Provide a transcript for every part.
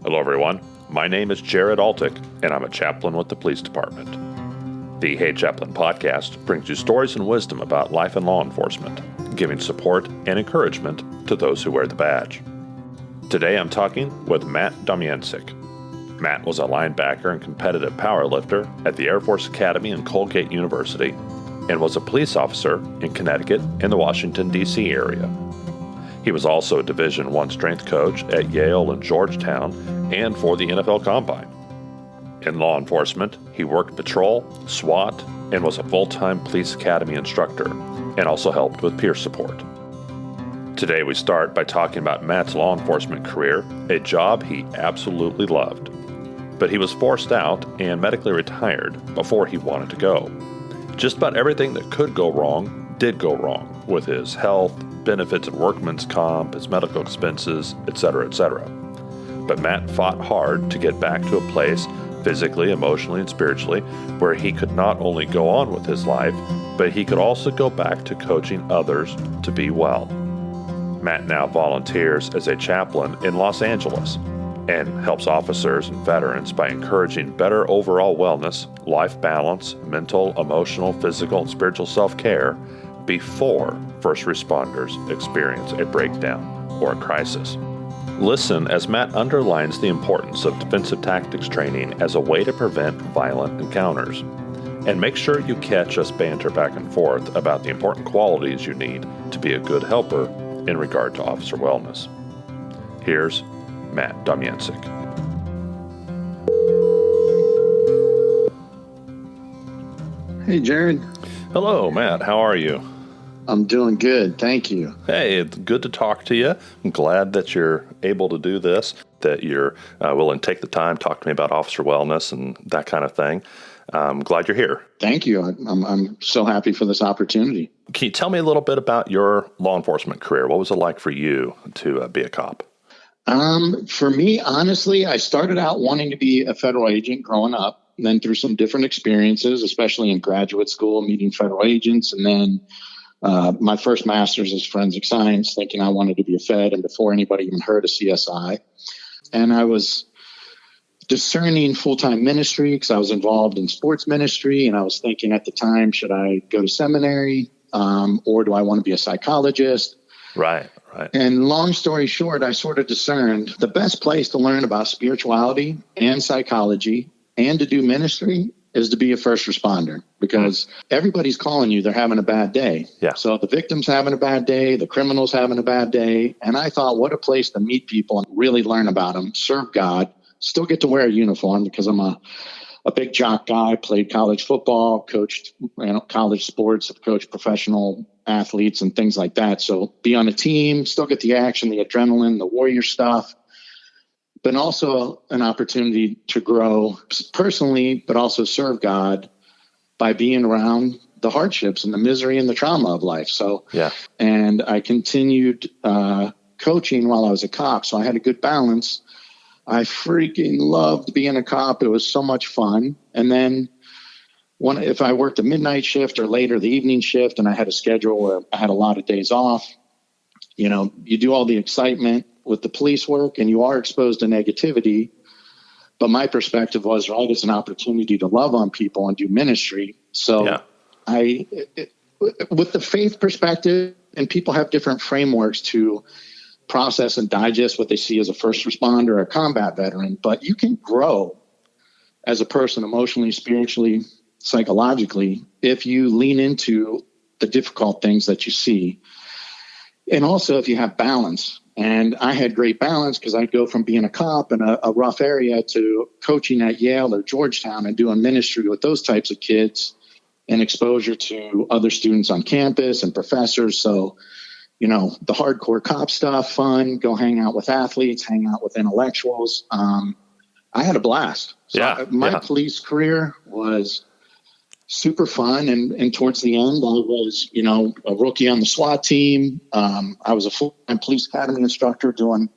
Hello, everyone. My name is Jared Altick, and I'm a chaplain with the police department. The Hey Chaplain podcast brings you stories and wisdom about life in law enforcement, giving support and encouragement to those who wear the badge. Today, I'm talking with Matt Domyancic. Matt was a linebacker and competitive powerlifter at the Air Force Academy and Colgate University, and was a police officer in Connecticut and the Washington, D.C. area. He was also a Division I strength coach at Yale and Georgetown and for the NFL Combine. In law enforcement, he worked patrol, SWAT, and was a full-time police academy instructor, and also helped with peer support. Today we start by talking about Matt's law enforcement career, a job he absolutely loved. But he was forced out and medically retired before he wanted to go. Just about everything that could go wrong did go wrong with his health, benefits and workman's comp, his medical expenses, etc., etc. But Matt fought hard to get back to a place physically, emotionally, and spiritually where he could not only go on with his life, but he could also go back to coaching others to be well. Matt now volunteers as a chaplain in Los Angeles and helps officers and veterans by encouraging better overall wellness, life balance, mental, emotional, physical, and spiritual self-care before first responders experience a breakdown or a crisis. Listen as Matt underlines the importance of defensive tactics training as a way to prevent violent encounters. And make sure you catch us banter back and forth about the important qualities you need to be a good helper in regard to officer wellness. Here's Matt Domyancic. Hey, Jared. Hello, Matt. How are you? I'm doing good. Thank you. Hey, it's good to talk to you. I'm glad that you're able to do this, that you're willing to take the time, talk to me about officer wellness and that kind of thing. I'm glad you're here. Thank you. I'm so happy for this opportunity. Can you tell me a little bit about your law enforcement career? What was it like for you to be a cop? For me, honestly, I started out wanting to be a federal agent growing up, and then through some different experiences, especially in graduate school, meeting federal agents, and then my first master's is forensic science, thinking I wanted to be a Fed, and before anybody even heard of CSI. And I was discerning full-time ministry because I was involved in sports ministry, and I was thinking at the time, should I go to seminary or do I want to be a psychologist? Right. And long story short, I sort of discerned the best place to learn about spirituality and psychology and to do ministry is to be a first responder, because everybody's calling you. They're having a bad day. Yeah. So the victim's having a bad day, the criminal's having a bad day. And I thought, what a place to meet people and really learn about them, serve God, still get to wear a uniform because I'm a big jock guy, played college football, coached college sports, coached professional athletes and things like that. So be on a team, still get the action, the adrenaline, the warrior stuff. But also an opportunity to grow personally, but also serve God by being around the hardships and the misery and the trauma of life. So, yeah. And I continued coaching while I was a cop. So I had a good balance. I freaking loved being a cop. It was so much fun. And then if I worked a midnight shift or later the evening shift, and I had a schedule where I had a lot of days off, you do all the excitement with the police work and you are exposed to negativity. But my perspective was, right, it's an opportunity to love on people and do ministry. So yeah. With the faith perspective, and people have different frameworks to process and digest what they see as a first responder or a combat veteran, but you can grow as a person emotionally, spiritually, psychologically, if you lean into the difficult things that you see. And also if you have balance. And I had great balance because I'd go from being a cop in a rough area to coaching at Yale or Georgetown and doing ministry with those types of kids and exposure to other students on campus and professors. So, the hardcore cop stuff, fun, go hang out with athletes, hang out with intellectuals. I had a blast. So my police career was super fun. And towards the end, I was, a rookie on the SWAT team. I was a full-time police academy instructor doing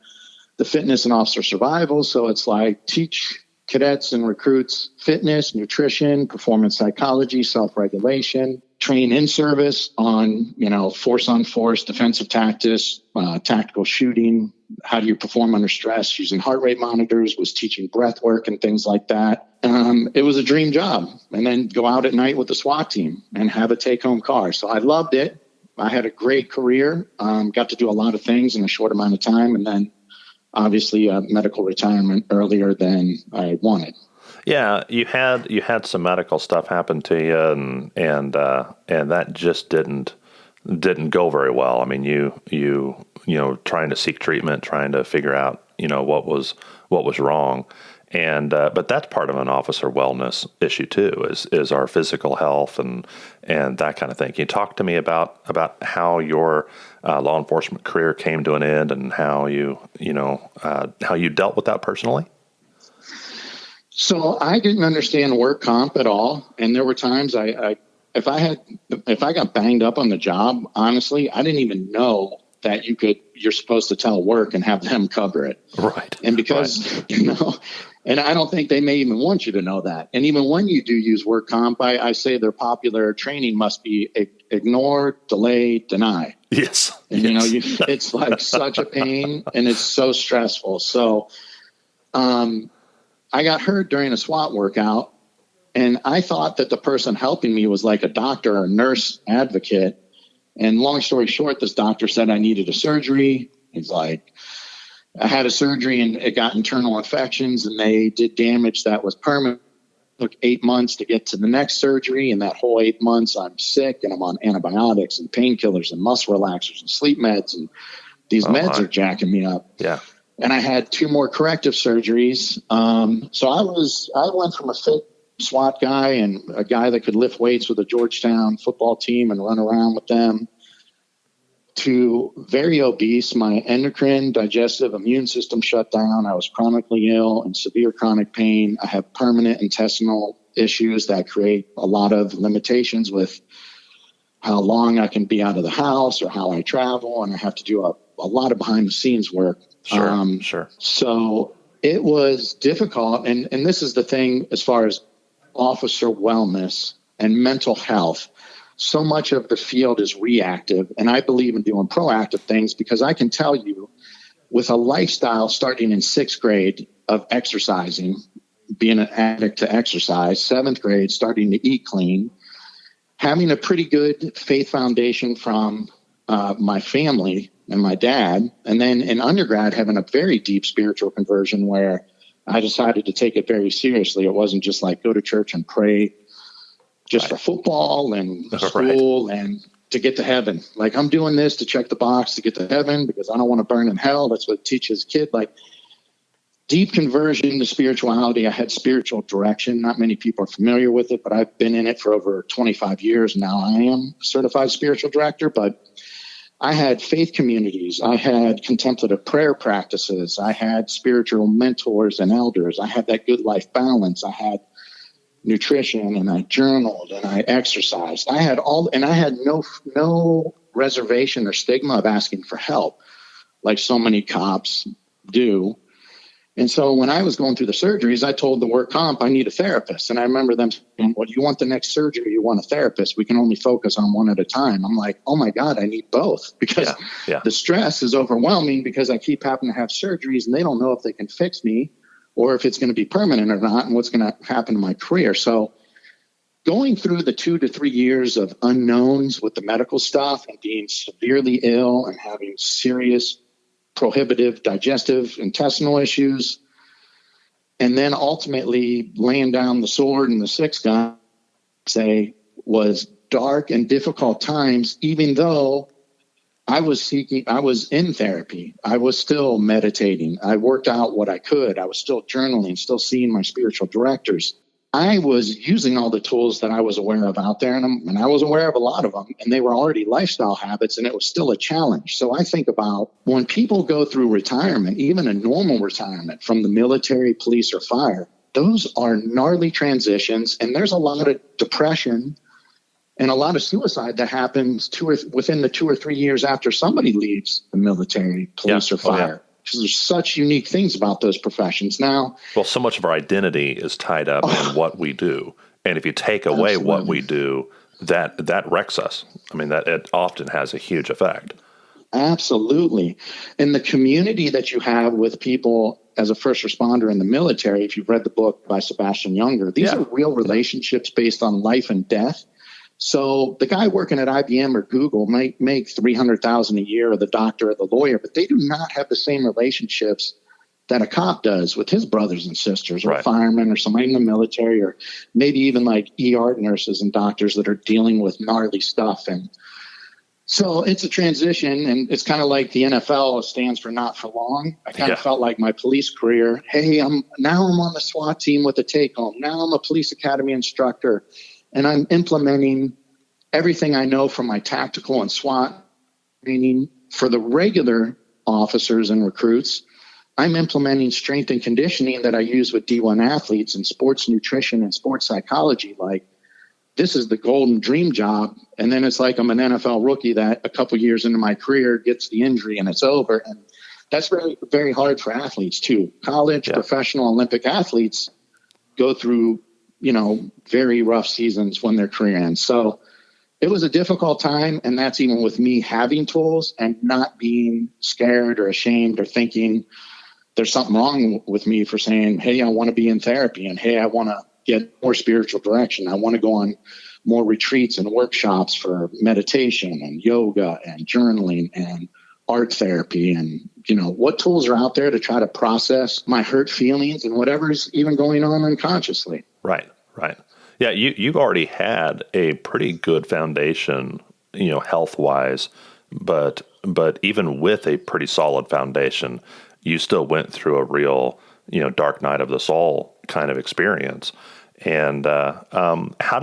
the fitness and officer survival. So it's like teach cadets and recruits fitness, nutrition, performance psychology, self-regulation, train in service on, force on force, defensive tactics, tactical shooting, how do you perform under stress using heart rate monitors, was teaching breath work and things like that. It was a dream job. And then go out at night with the SWAT team and have a take-home car. So I loved it. I had a great career, got to do a lot of things in a short amount of time. And then obviously medical retirement earlier than I wanted. Yeah, you had some medical stuff happen to you, and that just didn't go very well. I mean, you trying to seek treatment, trying to figure out what was wrong, and but that's part of an officer wellness issue too, is our physical health and that kind of thing. Can you talk to me about how your law enforcement career came to an end and how you dealt with that personally? So I didn't understand work comp at all. And there were times if I got banged up on the job, honestly, I didn't even know that you're supposed to tell work and have them cover it. Right. And because, and I don't think they may even want you to know that. And even when you do use work comp, I say their popular training must be ignore, delay, deny. Yes. And, yes. It's like such a pain and it's so stressful. So, I got hurt during a SWAT workout, and I thought that the person helping me was like a doctor or a nurse advocate. And long story short, this doctor said I needed a surgery. He's like, I had a surgery and it got internal infections and they did damage that was permanent. It took 8 months to get to the next surgery. And that whole 8 months I'm sick and I'm on antibiotics and painkillers and muscle relaxers and sleep meds. And these meds are jacking me up. Yeah. And I had 2 more corrective surgeries. So I went from a fit SWAT guy and a guy that could lift weights with a Georgetown football team and run around with them to very obese. My endocrine, digestive, immune system shut down. I was chronically ill and severe chronic pain. I have permanent intestinal issues that create a lot of limitations with how long I can be out of the house or how I travel. And I have to do a lot of behind the scenes work. Sure. So it was difficult. And this is the thing as far as officer wellness and mental health. So much of the field is reactive. And I believe in doing proactive things because I can tell you with a lifestyle starting in 6th grade of exercising, being an addict to exercise, 7th grade, starting to eat clean, having a pretty good faith foundation from my family and my dad, and then in undergrad having a very deep spiritual conversion where I decided to take it very seriously. It wasn't just like go to church and pray just for football and school and to get to heaven. Like I'm doing this to check the box to get to heaven because I don't want to burn in hell. That's what it teaches kid. Like deep conversion to spirituality. I had spiritual direction. Not many people are familiar with it, but I've been in it for over 25 years. Now I am a certified spiritual director, but I had faith communities. I had contemplative prayer practices. I had spiritual mentors and elders. I had that good life balance. I had nutrition and I journaled and I exercised. I had no reservation or stigma of asking for help like so many cops do. And so when I was going through the surgeries, I told the work comp, I need a therapist. And I remember them saying, well, you want the next surgery? You want a therapist? We can only focus on one at a time. I'm like, oh my God, I need both because the stress is overwhelming because I keep having to have surgeries and they don't know if they can fix me or if it's going to be permanent or not and what's going to happen to my career. So going through the 2 to 3 years of unknowns with the medical stuff and being severely ill and having serious prohibitive digestive intestinal issues, and then ultimately laying down the sword and the 6 gun, was dark and difficult times, even though I was in therapy. I was still meditating. I worked out what I could. I was still journaling, still seeing my spiritual directors. I was using all the tools that I was aware of out there, and I was aware of a lot of them, and they were already lifestyle habits, and it was still a challenge. So I think about when people go through retirement, even a normal retirement from the military, police, or fire, those are gnarly transitions, and there's a lot of depression and a lot of suicide that happens within the 2 or 3 years after somebody leaves the military, police, or fire. Because there's such unique things about those professions now. Well, so much of our identity is tied up in what we do. And if you take away what we do, that wrecks us. I mean, that it often has a huge effect. Absolutely. And the community that you have with people as a first responder in the military, if you've read the book by Sebastian Junger, these are real relationships based on life and death. So the guy working at IBM or Google might make $300,000 a year, or the doctor or the lawyer, but they do not have the same relationships that a cop does with his brothers and sisters, or firemen, or somebody in the military, or maybe even like ER nurses and doctors that are dealing with gnarly stuff. And so it's a transition, and it's kind of like the NFL stands for not for long. I kind of felt like my police career. Hey, I'm on the SWAT team with a take home. Now I'm a police academy instructor, and I'm implementing everything I know from my tactical and SWAT training for the regular officers and recruits. I'm implementing strength and conditioning that I use with D1 athletes and sports nutrition and sports psychology. Like, this is the golden dream job. And then it's like I'm an NFL rookie that a couple years into my career gets the injury and it's over. And that's very, very hard for athletes too. College, professional, Olympic athletes go through, very rough seasons when their career ends. So it was a difficult time. And that's even with me having tools and not being scared or ashamed or thinking there's something wrong with me for saying, hey, I want to be in therapy, and hey, I want to get more spiritual direction. I want to go on more retreats and workshops for meditation and yoga and journaling and art therapy. And, what tools are out there to try to process my hurt feelings and whatever's even going on unconsciously. Right. Yeah, you've already had a pretty good foundation, health-wise, but even with a pretty solid foundation, you still went through a real, dark night of the soul kind of experience. And how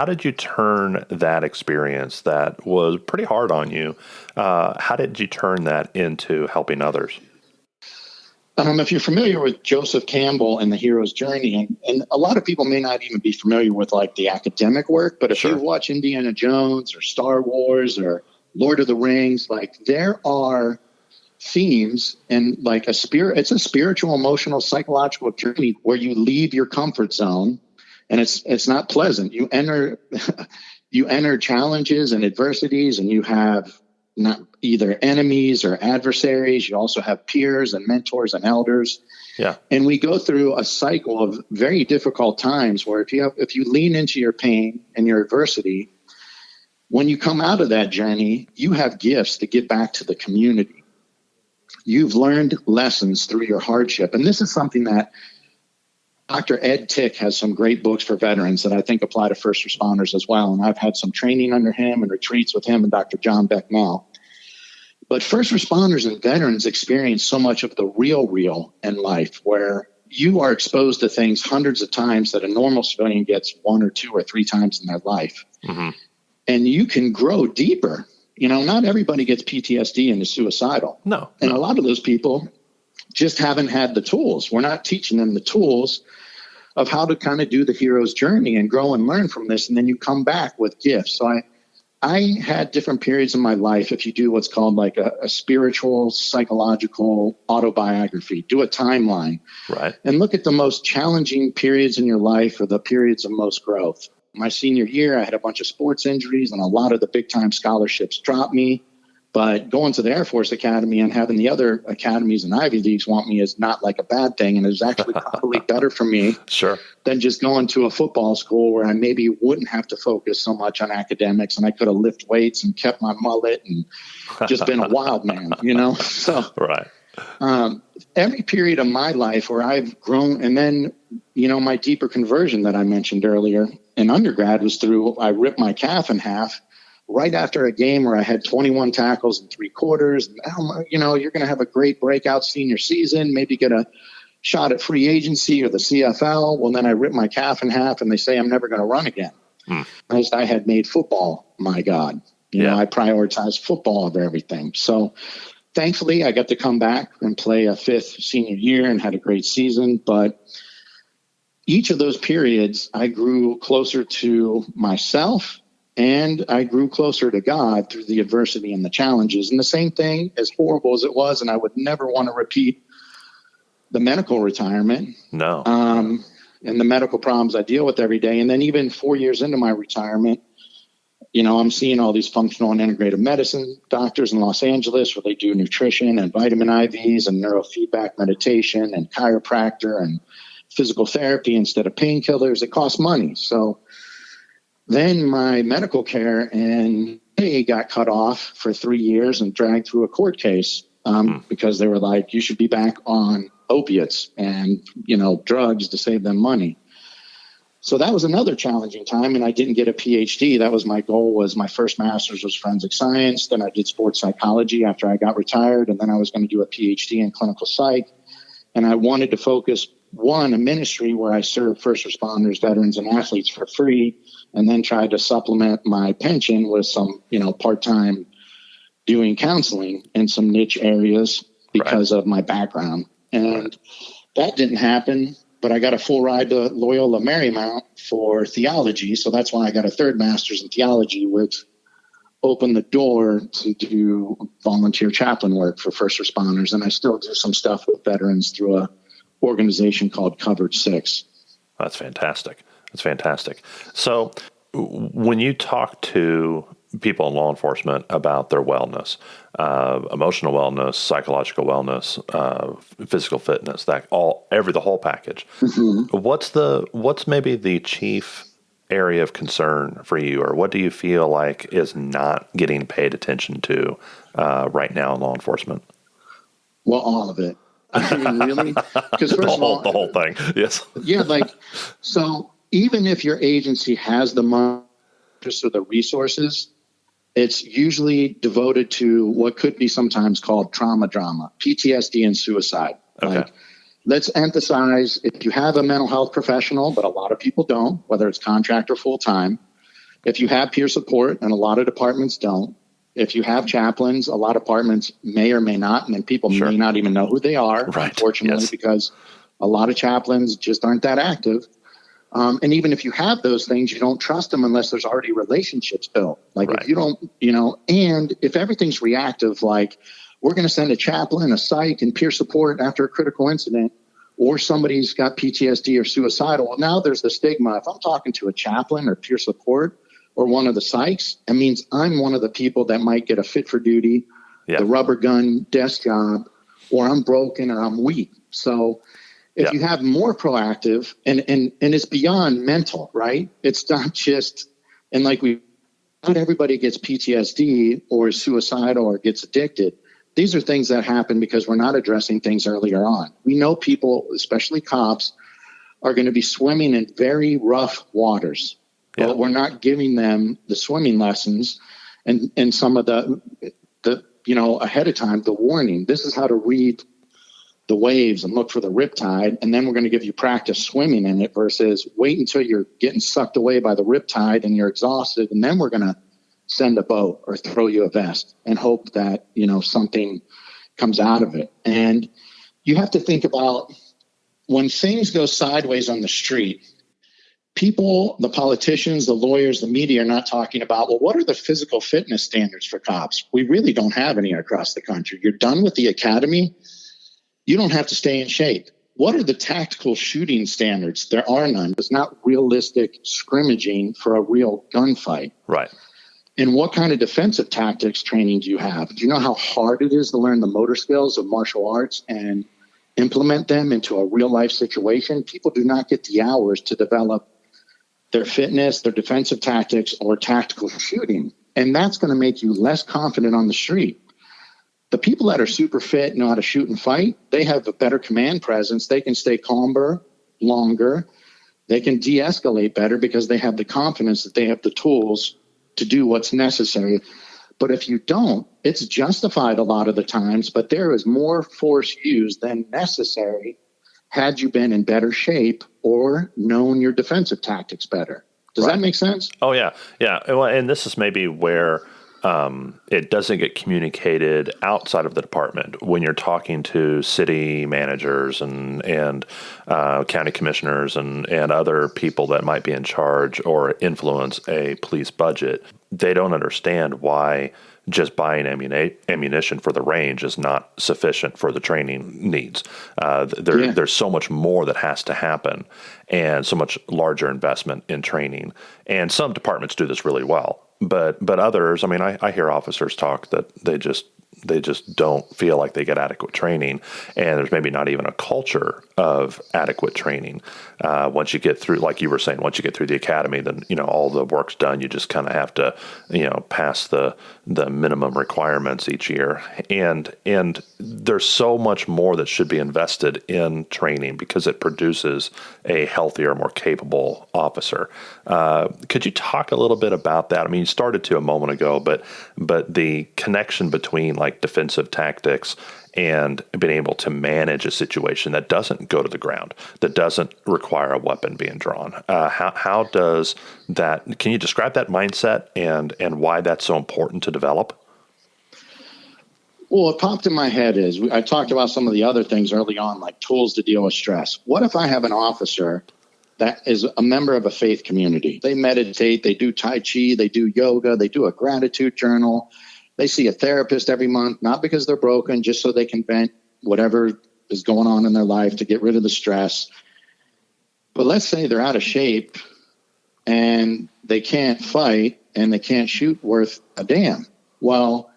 did you turn that experience that was pretty hard on you? How did you turn that into helping others? If you're familiar with Joseph Campbell and the hero's journey, and a lot of people may not even be familiar with like the academic work, but if you watch Indiana Jones or Star Wars or Lord of the Rings, like there are themes and like it's a spiritual, emotional, psychological journey where you leave your comfort zone, and it's not pleasant. You enter challenges and adversities, and you have not either enemies or adversaries. You also have peers and mentors and elders. Yeah. And we go through a cycle of very difficult times where if you lean into your pain and your adversity, when you come out of that journey, you have gifts to give back to the community. You've learned lessons through your hardship. And this is something that Dr. Ed Tick has some great books for veterans that I think apply to first responders as well. And I've had some training under him and retreats with him and Dr. John Becknell. But first responders and veterans experience so much of the real in life, where you are exposed to things hundreds of times that a normal civilian gets 1 or 2 or 3 times in their life. Mm-hmm. And you can grow deeper. Not everybody gets PTSD and is suicidal. No. And a lot of those people just haven't had the tools. We're not teaching them the tools of how to kind of do the hero's journey and grow and learn from this. And then you come back with gifts. So I had different periods in my life. If you do what's called like a spiritual, psychological autobiography, do a timeline, right, and look at the most challenging periods in your life or the periods of most growth. My senior year, I had a bunch of sports injuries, and a lot of the big time scholarships dropped me. But going to the Air Force Academy and having the other academies and Ivy Leagues want me is not like a bad thing. And it was actually probably better for me than just going to a football school where I maybe wouldn't have to focus so much on academics, and I could have lifted weights and kept my mullet and just been a wild man, So every period of my life where I've grown, and then, my deeper conversion that I mentioned earlier in undergrad was through, I ripped my calf in half right after a game where I had 21 tackles in 3 quarters. You're going to have a great breakout senior season, maybe get a shot at free agency or the CFL. Well, then I ripped my calf in half and they say I'm never going to run again. Because I had made football my God. I prioritized football over everything. So thankfully I got to come back and play a 5th senior year and had a great season. But each of those periods, I grew closer to myself, and I grew closer to God through the adversity and the challenges. And the same thing, as horrible as it was, and I would never want to repeat the medical retirement. No. And the medical problems I deal with every day. And then even 4 years into my retirement, I'm seeing all these functional and integrative medicine doctors in Los Angeles where they do nutrition and vitamin IVs and neurofeedback meditation and chiropractor and physical therapy instead of painkillers. It costs money. So then my medical care and pay got cut off for 3 years and dragged through a court case because they were like, you should be back on opiates and, drugs to save them money. So that was another challenging time, and I didn't get a PhD. That was my goal. Was my first master's was forensic science. Then I did sports psychology after I got retired, and then I was going to do a PhD in clinical psych. And I wanted to focus, a ministry where I serve first responders, veterans, and athletes for free, and then tried to supplement my pension with some, part-time doing counseling in some niche areas because of my background. And that didn't happen. But I got a full ride to Loyola Marymount for theology. So that's why I got a third master's in theology, which opened the door to do volunteer chaplain work for first responders. And I still do some stuff with veterans through a organization called Coverage 6. That's fantastic. That's fantastic. So when you talk to people in law enforcement about their wellness, emotional wellness, psychological wellness, physical fitness, the whole package. Mm-hmm. What's maybe the chief area of concern for you, or what do you feel like is not getting paid attention to right now in law enforcement? Well, all of it. I mean, really? Because first of all, the whole thing. Yes. Yeah. So even if your agency has the money or the resources, it's usually devoted to what could be sometimes called trauma drama, PTSD and suicide. Okay. Let's emphasize, if you have a mental health professional, but a lot of people don't, whether it's contract or full-time, if you have peer support, and a lot of departments don't, if you have chaplains, a lot of departments may or may not, and then people may not even know who they are, unfortunately, because a lot of chaplains just aren't that active. And even if you have those things, you don't trust them unless there's already relationships built. If you don't, and if everything's reactive, like we're going to send a chaplain, a psych, and peer support after a critical incident, or somebody's got PTSD or suicidal. Well, now there's the stigma. If I'm talking to a chaplain or peer support or one of the psychs, it means I'm one of the people that might get a fit for duty, the rubber gun desk job, or I'm broken or I'm weak. So if you have more proactive, and it's beyond mental, right? It's not just, and not everybody gets PTSD or is suicidal or gets addicted. These are things that happen because we're not addressing things earlier on. We know people, especially cops, are going to be swimming in very rough waters, but we're not giving them the swimming lessons and some of the ahead of time, the warning. This is how to read the waves and look for the riptide, and then we're going to give you practice swimming in it versus wait until you're getting sucked away by the riptide and you're exhausted, and then we're going to send a boat or throw you a vest and hope that, something comes out of it. And you have to think about when things go sideways on the street, people, the politicians, the lawyers, the media are not talking about, well, what are the physical fitness standards for cops? We really don't have any across the country. You're done with the academy. You don't have to stay in shape. What are the tactical shooting standards? There are none. It's not realistic scrimmaging for a real gunfight. Right. And what kind of defensive tactics training do you have? Do you know how hard it is to learn the motor skills of martial arts and implement them into a real life situation? People do not get the hours to develop their fitness, their defensive tactics, or tactical shooting. And that's going to make you less confident on the street. The people that are super fit, know how to shoot and fight, they have a better command presence. They can stay calmer, longer. They can de-escalate better because they have the confidence that they have the tools to do what's necessary. But if you don't, it's justified a lot of the times, but there is more force used than necessary had you been in better shape or known your defensive tactics better. Does that make sense? Oh, yeah. Yeah. And this is maybe where it doesn't get communicated outside of the department when you're talking to city managers and county commissioners and other people that might be in charge or influence a police budget. They don't understand why just buying ammunition for the range is not sufficient for the training needs. There's so much more that has to happen and so much larger investment in training. And some departments do this really well. but others, I mean, I hear officers talk that they just don't feel like they get adequate training, and there's maybe not even a culture of adequate training. Once you get through, like you were saying, once you get through the academy, then all the work's done. You just kind of have to pass the minimum requirements each year, and there's so much more that should be invested in training because it produces a healthier, more capable officer. Could you talk a little bit about that? I mean, you started to a moment ago, but the connection between like defensive tactics and being able to manage a situation that doesn't go to the ground, that doesn't require a weapon being drawn. How does that? Can you describe that mindset and why that's so important to develop? Well, what popped in my head is I talked about some of the other things early on, like tools to deal with stress. What if I have an officer that is a member of a faith community? They meditate, they do Tai Chi, they do yoga, they do a gratitude journal. They see a therapist every month, not because they're broken, just so they can vent whatever is going on in their life to get rid of the stress. But let's say they're out of shape and they can't fight and they can't shoot worth a damn. Well,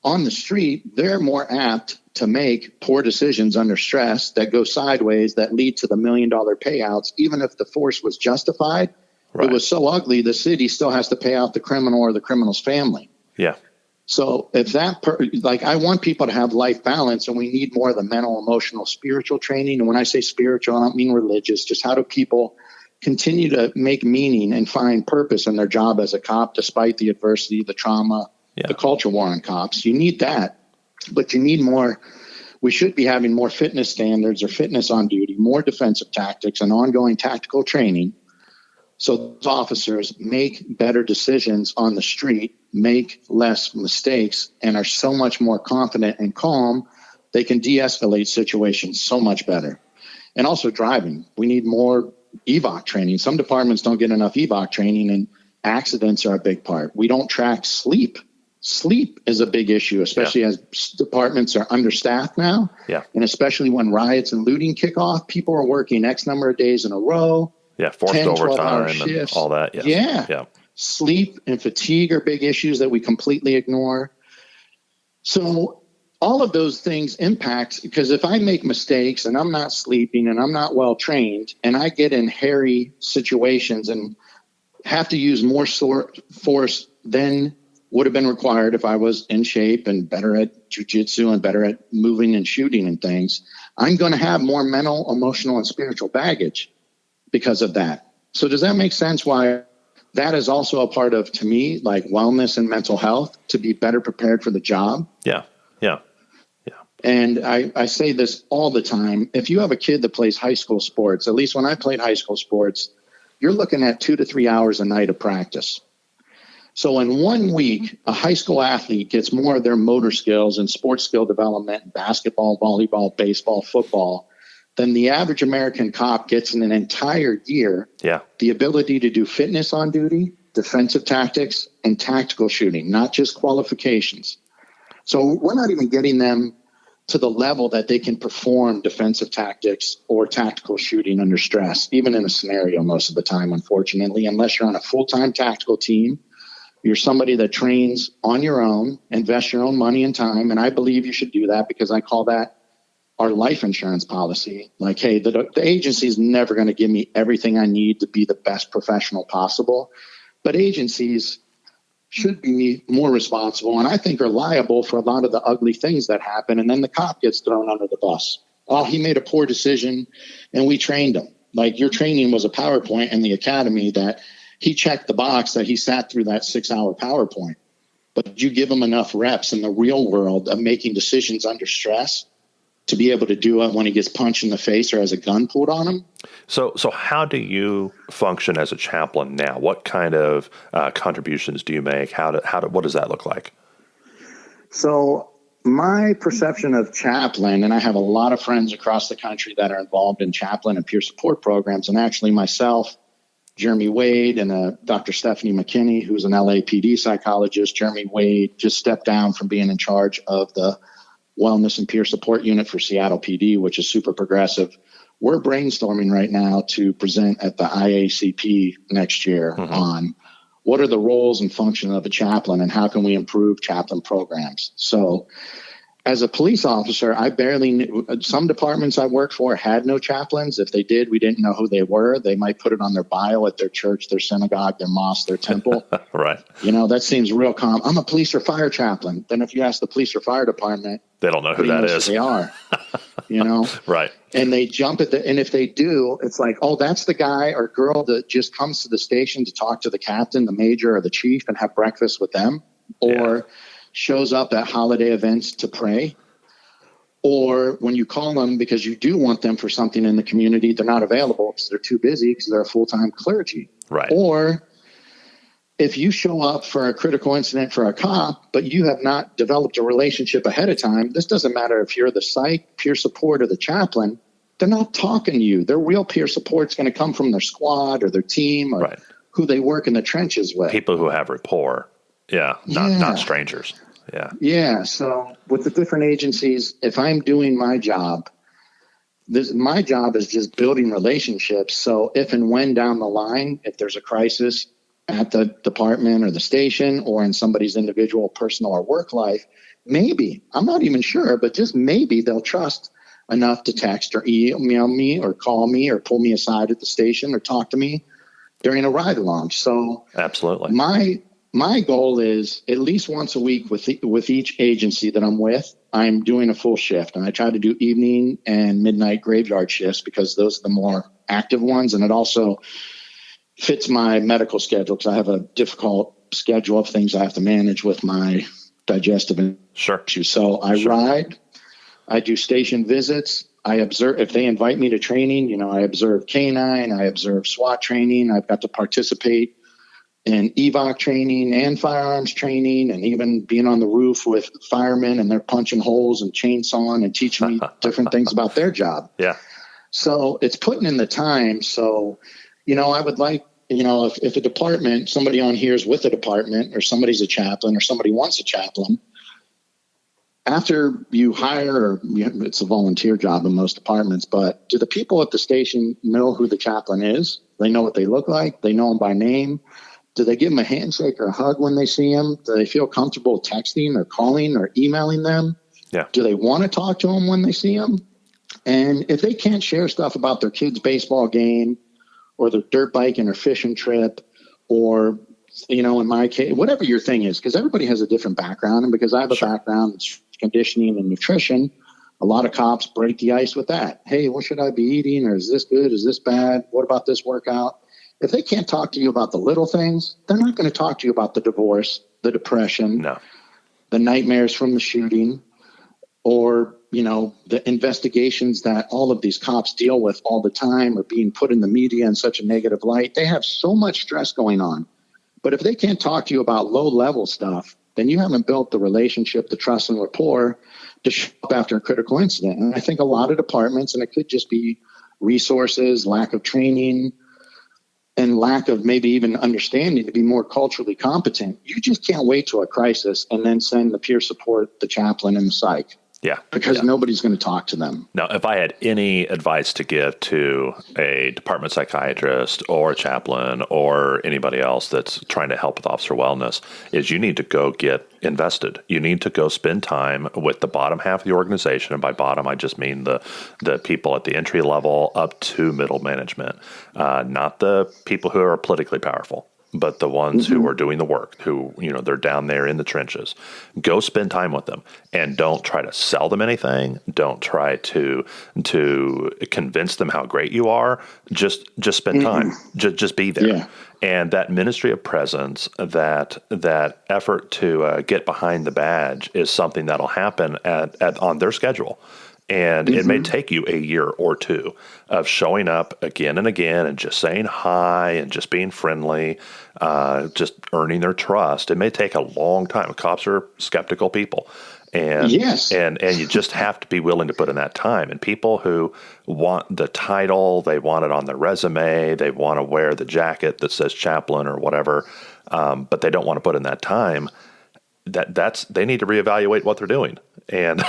on the street, they're more apt to make poor decisions under stress that go sideways, that lead to the $1 million payouts, even if the force was justified. Right. It was so ugly, the city still has to pay out the criminal or the criminal's family. Yeah. So if I want people to have life balance, and we need more of the mental, emotional, spiritual training. And when I say spiritual, I don't mean religious, just how do people continue to make meaning and find purpose in their job as a cop, despite the adversity, the trauma, the culture war on cops. You need that, but you need more. We should be having more fitness standards or fitness on duty, more defensive tactics and ongoing tactical training. So those officers make better decisions on the street, make less mistakes, and are so much more confident and calm. They can de-escalate situations so much better. And also driving. We need more EVOC training. Some departments don't get enough EVOC training, and accidents are a big part. We don't track sleep. Sleep is a big issue, especially as departments are understaffed now. Yeah. And especially when riots and looting kick off, people are working X number of days in a row. Yeah, forced 10, overtime and all that. Yes. Yeah. Sleep and fatigue are big issues that we completely ignore. So all of those things impact, because if I make mistakes and I'm not sleeping and I'm not well trained and I get in hairy situations and have to use more force than would have been required if I was in shape and better at jujitsu and better at moving and shooting and things, I'm going to have more mental, emotional, and spiritual baggage because of that. So does that make sense why that is also a part of, to me, like wellness and mental health, to be better prepared for the job? Yeah. And I say this all the time. If you have a kid that plays high school sports, at least when I played high school sports, you're looking at 2 to 3 hours a night of practice. So in 1 week, a high school athlete gets more of their motor skills and sports skill development, basketball, volleyball, baseball, football, than the average American cop gets in an entire year. Yeah. The ability to do fitness on duty, defensive tactics, and tactical shooting, not just qualifications. So we're not even getting them to the level that they can perform defensive tactics or tactical shooting under stress, even in a scenario most of the time, unfortunately, unless you're on a full-time tactical team. You're somebody that trains on your own, invest your own money and time, and I believe you should do that because I call that our life insurance policy. Like, hey, the agency is never going to give me everything I need to be the best professional possible, but agencies should be more responsible and I think are liable for a lot of the ugly things that happen, and then the cop gets thrown under the bus. Oh, he made a poor decision and we trained him. Like, your training was a PowerPoint in the academy that he checked the box that he sat through that 6-hour PowerPoint. But did you give him enough reps in the real world of making decisions under stress to be able to do it when he gets punched in the face or has a gun pulled on him? So how do you function as a chaplain now? What kind of contributions do you make? What does that look like? So my perception of Chaplain, and I have a lot of friends across the country that are involved in Chaplain and peer support programs, and actually myself, Jeremy Wade, and Dr. Stephanie McKinney, who's an LAPD psychologist. Jeremy Wade just stepped down from being in charge of the Wellness and Peer Support Unit for Seattle PD, which is super progressive. We're brainstorming right now to present at the IACP next year on what are the roles and functions of a chaplain, and how can we improve chaplain programs? So as a police officer, I barely knew. Some departments I worked for had no chaplains. If they did, we didn't know who they were. They might put it on their bio at their church, their synagogue, their mosque, their temple. Right. That seems real common. I'm a police or fire chaplain. Then if you ask the police or fire department, they don't know who that is. Who they are, Right. And they jump at and if they do, it's like, oh, that's the guy or girl that just comes to the station to talk to the captain, the major, or the chief and have breakfast with them, or shows up at holiday events to pray. Or when you call them because you do want them for something in the community, they're not available because they're too busy because they're a full-time clergy. Right. Or if you show up for a critical incident for a cop, but you have not developed a relationship ahead of time, this doesn't matter if you're the psych, peer support, or the chaplain, they're not talking to you. Their real peer support is going to come from their squad or their team or who they work in the trenches with. People who have rapport. Not strangers. Yeah. Yeah. So with the different agencies, if I'm doing my job, my job is just building relationships. So if and when down the line, if there's a crisis at the department or the station or in somebody's individual personal or work life, maybe, I'm not even sure, but just maybe they'll trust enough to text or email me or call me or pull me aside at the station or talk to me during a ride along. So absolutely. My goal is at least once a week with each agency that I'm with, I'm doing a full shift. And I try to do evening and midnight graveyard shifts because those are the more active ones. And it also fits my medical schedule because I have a difficult schedule of things I have to manage with my digestive issues. So I ride, I do station visits. I observe if they invite me to training, I observe canine, I observe SWAT training. I've got to participate in EVOC training and firearms training, and even being on the roof with firemen and they're punching holes and chainsawing and teaching me different things about their job. Yeah. So it's putting in the time. So, I would like, if a department, somebody on here is with a department or somebody's a chaplain or somebody wants a chaplain, after you hire, it's a volunteer job in most departments, but do the people at the station know who the chaplain is? They know what they look like. They know them by name. Do they give them a handshake or a hug when they see them? Do they feel comfortable texting or calling or emailing them? Yeah. Do they want to talk to them when they see them? And if they can't share stuff about their kid's baseball game or their dirt biking or fishing trip or, in my case, whatever your thing is, because everybody has a different background. And because I have a background in conditioning and nutrition, a lot of cops break the ice with that. Hey, what should I be eating? Or is this good? Is this bad? What about this workout? If they can't talk to you about the little things, they're not going to talk to you about the divorce, the depression, the nightmares from the shooting, or, the investigations that all of these cops deal with all the time or being put in the media in such a negative light. They have so much stress going on. But if they can't talk to you about low-level stuff, then you haven't built the relationship, the trust and rapport to show up after a critical incident. And I think a lot of departments, and it could just be resources, lack of training, and lack of maybe even understanding to be more culturally competent. You just can't wait to a crisis and then send the peer support, the chaplain, and the psych. Yeah. Because nobody's going to talk to them. Now, if I had any advice to give to a department psychiatrist or a chaplain or anybody else that's trying to help with officer wellness, is you need to go get invested. You need to go spend time with the bottom half of the organization. And by bottom, I just mean the people at the entry level up to middle management, not the people who are politically powerful, but the ones who are doing the work, who, they're down there in the trenches. Go spend time with them and don't try to sell them anything. Don't try to convince them how great you are. Just spend time. Just be there. Yeah. And that ministry of presence, that effort to get behind the badge is something that'll happen on their schedule. And it may take you a year or two of showing up again and again and just saying hi and just being friendly, just earning their trust. It may take a long time. Cops are skeptical people. And you just have to be willing to put in that time. And people who want the title, they want it on their resume, they want to wear the jacket that says chaplain or whatever, but they don't want to put in that time. They need to reevaluate what they're doing, and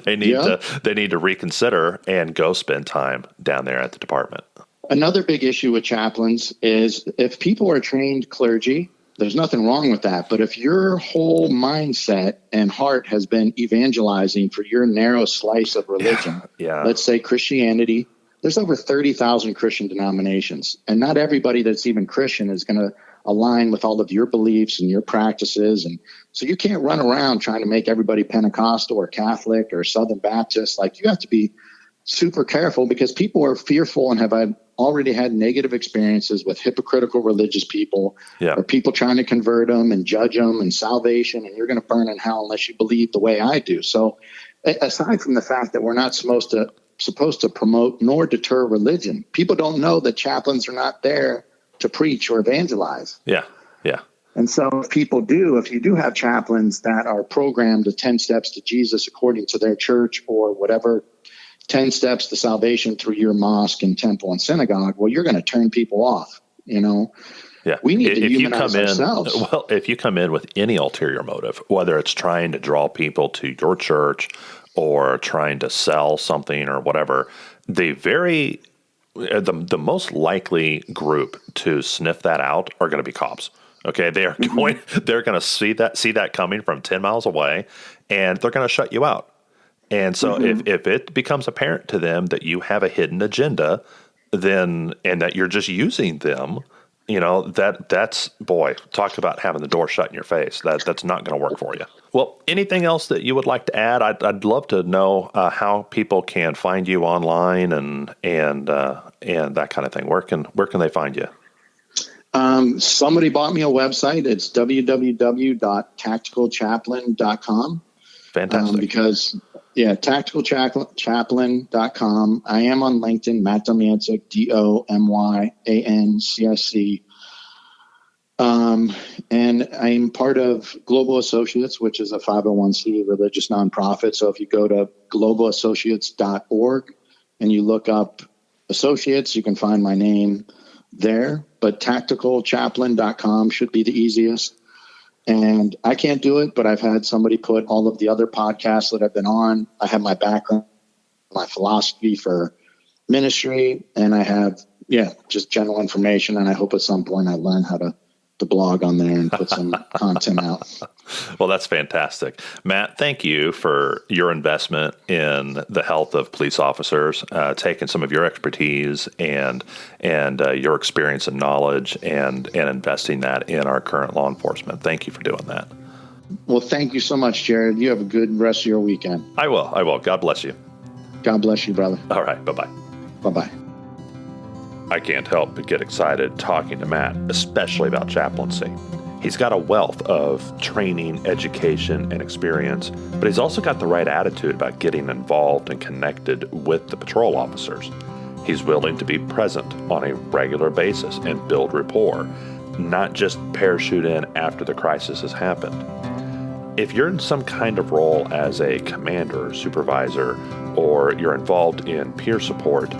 they need to reconsider and go spend time down there at the department. Another big issue with chaplains is if people are trained clergy, there's nothing wrong with that. But if your whole mindset and heart has been evangelizing for your narrow slice of religion, let's say Christianity, there's over 30,000 Christian denominations. And not everybody that's even Christian is going to align with all of your beliefs and your practices. And so you can't run around trying to make everybody Pentecostal or Catholic or Southern Baptist. Like, you have to be super careful because people are fearful and have already had negative experiences with hypocritical religious people or people trying to convert them and judge them and salvation. And you're going to burn in hell unless you believe the way I do. So aside from the fact that we're not supposed to promote nor deter religion, people don't know that chaplains are not there to preach or evangelize. Yeah. And so if you do have chaplains that are programmed to 10 steps to Jesus according to their church or whatever, 10 steps to salvation through your mosque and temple and synagogue, well, you're going to turn people off, you know? Yeah. We need to humanize ourselves. Well, if you come in with any ulterior motive, whether it's trying to draw people to your church or trying to sell something or whatever, the most likely group to sniff that out are going to be cops. Okay, they're going to see that coming from 10 miles away, and they're going to shut you out. And so if it becomes apparent to them that you have a hidden agenda, and that you're just using them, you know, that's talk about having the door shut in your face. That's not going to work for you. Well, anything else that you would like to add? I'd love to know how people can find you online and that kind of thing. Where can they find you? Somebody bought me a website. It's www.tacticalchaplain.com. Fantastic. Tacticalchaplain.com. I am on LinkedIn, Matt Domyancic, DOMYANCIC. And I'm part of Global Associates, which is a 501c religious nonprofit. So if you go to globalassociates.org and you look up associates, you can find my name there. But tacticalchaplain.com should be the easiest. And I can't do it, but I've had somebody put all of the other podcasts that I've been on. I have my background, my philosophy for ministry, and I have, just general information. And I hope at some point I learn how to blog on there and put some content out. Well, that's fantastic. Matt, thank you for your investment in the health of police officers, taking some of your expertise and your experience and knowledge and investing that in our current law enforcement. Thank you for doing that. Well, thank you so much, Jared. You have a good rest of your weekend. I will. God bless you. God bless you, brother. All right. Bye-bye. Bye-bye. I can't help but get excited talking to Matt, especially about chaplaincy. He's got a wealth of training, education, and experience, but he's also got the right attitude about getting involved and connected with the patrol officers. He's willing to be present on a regular basis and build rapport, not just parachute in after the crisis has happened. If you're in some kind of role as a commander or supervisor, or you're involved in peer support,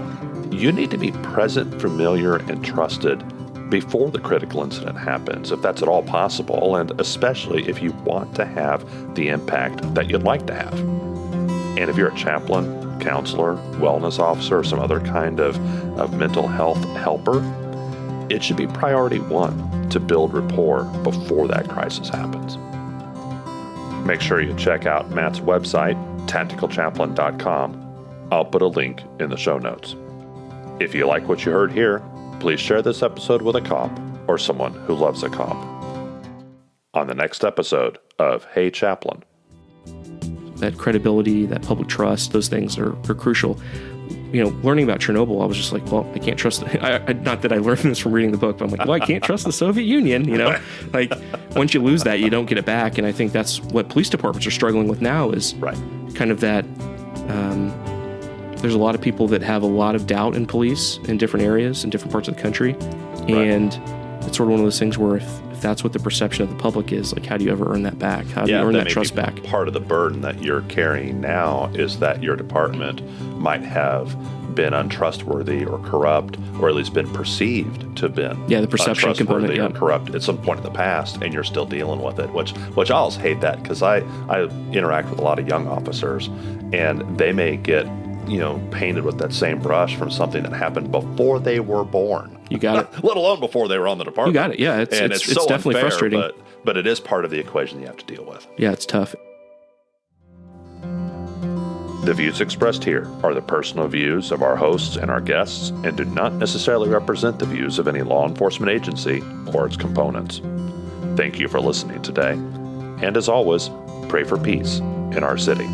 you need to be present, familiar, and trusted before the critical incident happens, if that's at all possible, and especially if you want to have the impact that you'd like to have. And if you're a chaplain, counselor, wellness officer, or some other kind of mental health helper, it should be priority one to build rapport before that crisis happens. Make sure you check out Matt's website, tacticalchaplain.com. I'll put a link in the show notes. If you like what you heard here, please share this episode with a cop or someone who loves a cop. On the next episode of Hey Chaplain. That credibility, that public trust, those things are crucial. You know, learning about Chernobyl, I was just like, well, I can't trust not that I learned this from reading the book, but I'm like, well, I can't trust the Soviet Union, you know? Like, once you lose that, you don't get it back. And I think that's what police departments are struggling with now is kind of that, there's a lot of people that have a lot of doubt in police in different areas, in different parts of the country. And it's sort of one of those things where if that's what the perception of the public is, like, how do you ever earn that back? How do you earn that trust back? Part of the burden that you're carrying now is that your department might have been untrustworthy or corrupt, or at least been perceived to have been the perception component, or corrupt at some point in the past, and you're still dealing with it, which I always hate that, because I interact with a lot of young officers, and they may get painted with that same brush from something that happened before they were born. You got it. Let alone before they were on the department. You got it. Yeah, it's so definitely unfair, frustrating. But it is part of the equation you have to deal with. Yeah, it's tough. The views expressed here are the personal views of our hosts and our guests and do not necessarily represent the views of any law enforcement agency or its components. Thank you for listening today. And as always, pray for peace in our city.